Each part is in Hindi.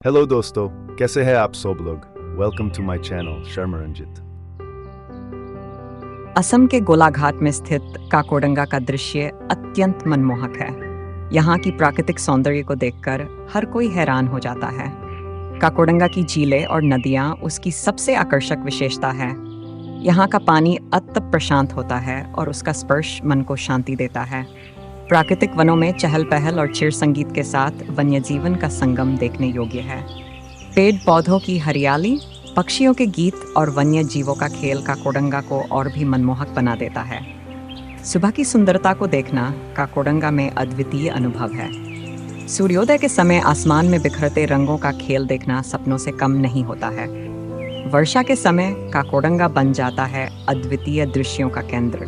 हेलो दोस्तों, कैसे हैं आप सब लोग? Welcome to my channel Sharma Ranjit. Assam के गोलाघाट में स्थित काकोडंगा का दृश्य अत्यंत मनमोहक है। यहाँ की प्राकृतिक सौंदर्य को देखकर हर कोई हैरान हो जाता है। काकोडंगा की झीलें और नदियाँ उसकी सबसे आकर्षक विशेषता है। यहाँ का पानी अत्यंत प्रशांत होता है और उसका स्पर्श मन को शांति देता है। प्राकृतिक वनों में चहल पहल और चिर संगीत के साथ वन्यजीवन का संगम देखने योग्य है। पेड़ पौधों की हरियाली, पक्षियों के गीत और वन्य जीवों का खेल काकोडंगा को और भी मनमोहक बना देता है। सुबह की सुंदरता को देखना काकोडंगा में अद्वितीय अनुभव है। सूर्योदय के समय आसमान में बिखरते रंगों का खेल देखना सपनों से कम नहीं होता है। वर्षा के समय काकोडंगा बन जाता है अद्वितीय दृश्यों का केंद्र।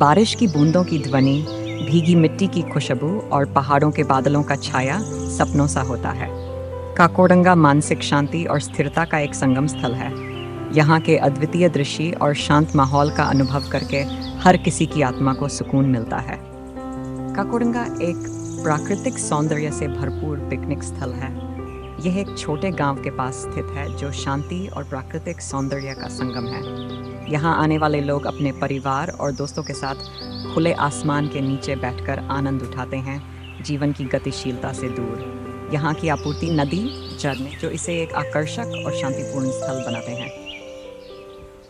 बारिश की बूंदों की ध्वनि, भीगी मिट्टी की खुशबू और पहाड़ों के बादलों का छाया सपनों सा होता है। काकोडंगा मानसिक शांति और स्थिरता का एक संगम स्थल है। यहाँ के अद्वितीय दृश्य और शांत माहौल का अनुभव करके हर किसी की आत्मा को सुकून मिलता है। काकोडंगा एक प्राकृतिक सौंदर्य से भरपूर पिकनिक स्थल है। यह एक छोटे गांव के पास स्थित है जो शांति और प्राकृतिक सौंदर्य का संगम है। यहाँ आने वाले लोग अपने परिवार और दोस्तों के साथ खुले आसमान के नीचे बैठकर आनंद उठाते हैं, जीवन की गतिशीलता से दूर। यहाँ की आपूर्ति नदी, झरने जो इसे एक आकर्षक और शांतिपूर्ण स्थल बनाते हैं।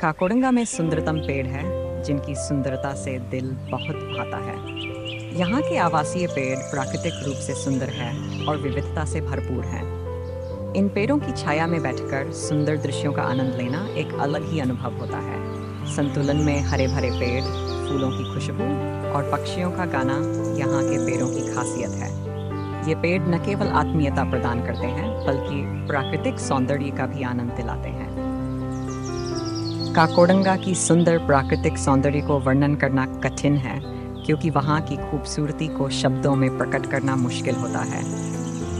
काकोडंगा में सुंदरतम पेड़ है जिनकी सुंदरता से दिल बहुत भाता है। यहाँ के आवासीय पेड़ प्राकृतिक रूप से सुंदर है और विविधता से भरपूर हैं। इन पेड़ों की छाया में बैठकर सुंदर दृश्यों का आनंद लेना एक अलग ही अनुभव होता है। संतुलन में हरे भरे पेड़, फूलों की खुशबू और पक्षियों का गाना यहाँ के पेड़ों की खासियत है। ये पेड़ न केवल आत्मीयता प्रदान करते हैं बल्कि प्राकृतिक सौंदर्य का भी आनंद दिलाते हैं। काकोडंगा की सुंदर प्राकृतिक सौंदर्य को वर्णन करना कठिन है क्योंकि वहाँ की खूबसूरती को शब्दों में प्रकट करना मुश्किल होता है।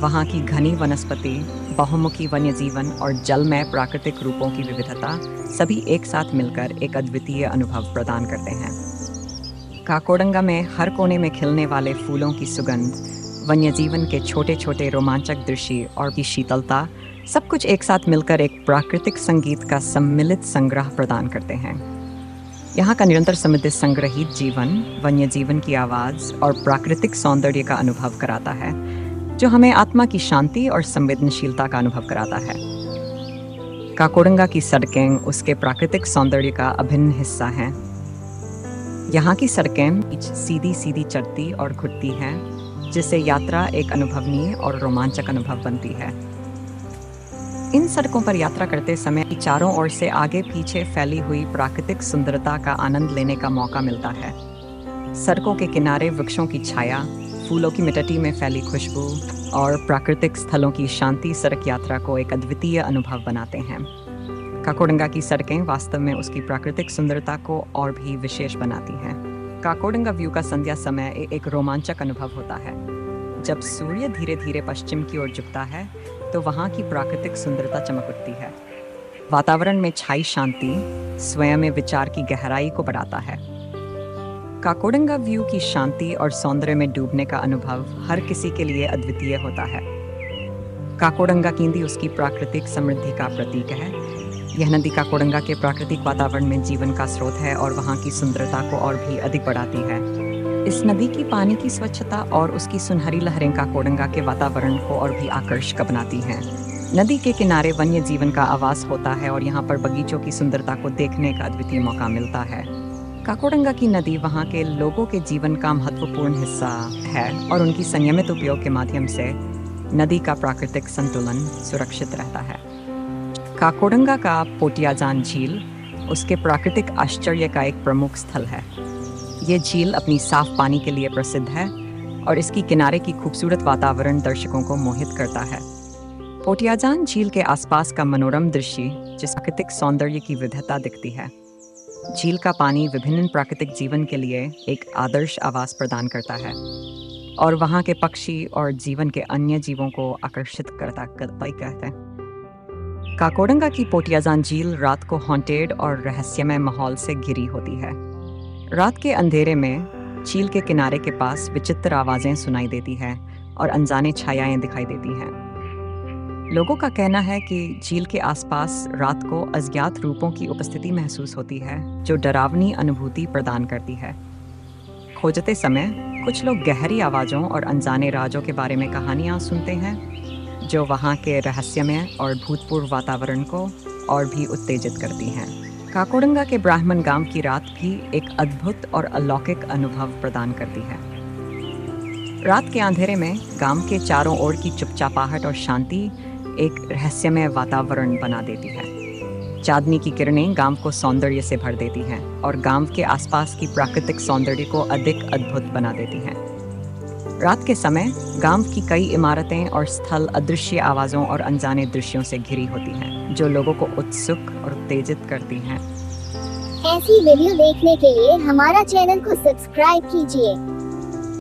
वहाँ की घनी वनस्पति, बहुमुखी वन्यजीवन और जलमय प्राकृतिक रूपों की विविधता सभी एक साथ मिलकर एक अद्वितीय अनुभव प्रदान करते हैं। काकोडंगा में हर कोने में खिलने वाले फूलों की सुगंध, वन्यजीवन के छोटे छोटे रोमांचक दृश्य और की शीतलता सब कुछ एक साथ मिलकर एक प्राकृतिक संगीत का सम्मिलित संग्रह प्रदान करते हैं। यहाँ का निरंतर समृद्ध संग्रहित जीवन, वन्यजीवन की आवाज़ और प्राकृतिक सौंदर्य का अनुभव कराता है जो हमें आत्मा की शांति और संवेदनशीलता का अनुभव कराता है। काकोडंगा की सड़कें उसके प्राकृतिक सौंदर्य का अभिन्न हिस्सा हैं। यहाँ की सड़कें सीधी सीधी चढ़ती और घुटती हैं, जिससे यात्रा एक अनुभवनीय और रोमांचक अनुभव बनती है। इन सड़कों पर यात्रा करते समय चारों ओर से आगे पीछे फैली हुई प्राकृतिक सुंदरता का आनंद लेने का मौका मिलता है। सड़कों के किनारे वृक्षों की छाया, फूलों की मिट्टी में फैली खुशबू और प्राकृतिक स्थलों की शांति सड़क यात्रा को एक अद्वितीय अनुभव बनाते हैं। काकोडंगा की सड़कें वास्तव में उसकी प्राकृतिक सुंदरता को और भी विशेष बनाती हैं। काकोडंगा व्यू का संध्या समय एक रोमांचक अनुभव होता है। जब सूर्य धीरे धीरे पश्चिम की ओर झुकता है तो वहाँ की प्राकृतिक सुंदरता चमक उठती है। वातावरण में छाई शांति स्वयं में विचार की गहराई को बढ़ाता है। काकोडंगा व्यू की शांति और सौंदर्य में डूबने का अनुभव हर किसी के लिए अद्वितीय होता है। काकोडंगा की नदी उसकी प्राकृतिक समृद्धि का प्रतीक है। यह नदी काकोडंगा के प्राकृतिक वातावरण में जीवन का स्रोत है और वहाँ की सुंदरता को और भी अधिक बढ़ाती है। इस नदी की पानी की स्वच्छता और उसकी सुनहरी लहरें काकोडंगा के वातावरण को और भी आकर्षक बनाती हैं। नदी के किनारे वन्य जीवन का आवास होता है और यहाँ पर बगीचों की सुंदरता को देखने का अद्वितीय मौका मिलता है। काकोडंगा की नदी वहाँ के लोगों के जीवन का महत्वपूर्ण हिस्सा है और उनकी संयमित उपयोग के माध्यम से नदी का प्राकृतिक संतुलन सुरक्षित रहता है। काकोडंगा का पोटियाजान झील उसके प्राकृतिक आश्चर्य का एक प्रमुख स्थल है। ये झील अपनी साफ पानी के लिए प्रसिद्ध है और इसकी किनारे की खूबसूरत वातावरण दर्शकों को मोहित करता है। पोटियाजान झील के आसपास का मनोरम दृश्य जिस प्राकृतिक सौंदर्य की विविधता दिखती है। झील का पानी विभिन्न प्राकृतिक जीवन के लिए एक आदर्श आवास प्रदान करता है और वहाँ के पक्षी और जीवन के अन्य जीवों को आकर्षित करता कहते हैं। काकोडंगा की पोटियाजान झील रात को हॉन्टेड और रहस्यमय माहौल से घिरी होती है। रात के अंधेरे में झील के किनारे के पास विचित्र आवाज़ें सुनाई देती हैं और अनजाने छायाएं दिखाई देती हैं। लोगों का कहना है कि झील के आसपास रात को अज्ञात रूपों की उपस्थिति महसूस होती है, जो डरावनी अनुभूति प्रदान करती है। खोजते समय कुछ लोग गहरी आवाज़ों और अनजाने राजों के बारे में कहानियाँ सुनते हैं, जो वहाँ के रहस्यमय और भूतपूर्व वातावरण को और भी उत्तेजित करती हैं। काकोडंगा के ब्राह्मण गांव की रात भी एक अद्भुत और अलौकिक अनुभव प्रदान करती है। रात के अंधेरे में गांव के चारों ओर की चुपचापाहट और शांति एक रहस्यमय वातावरण बना देती है। चांदनी की किरणें गांव को सौंदर्य से भर देती हैं और गांव के आसपास की प्राकृतिक सौंदर्य को अधिक अद्भुत बना देती हैं। रात के समय गांव की कई इमारतें और स्थल अदृश्य आवाज़ों और अनजाने दृश्यों से घिरी होती हैं, जो लोगों को उत्सुक और उत्तेजित करती हैं। ऐसी वीडियो देखने के लिए हमारा चैनल को सब्सक्राइब कीजिए।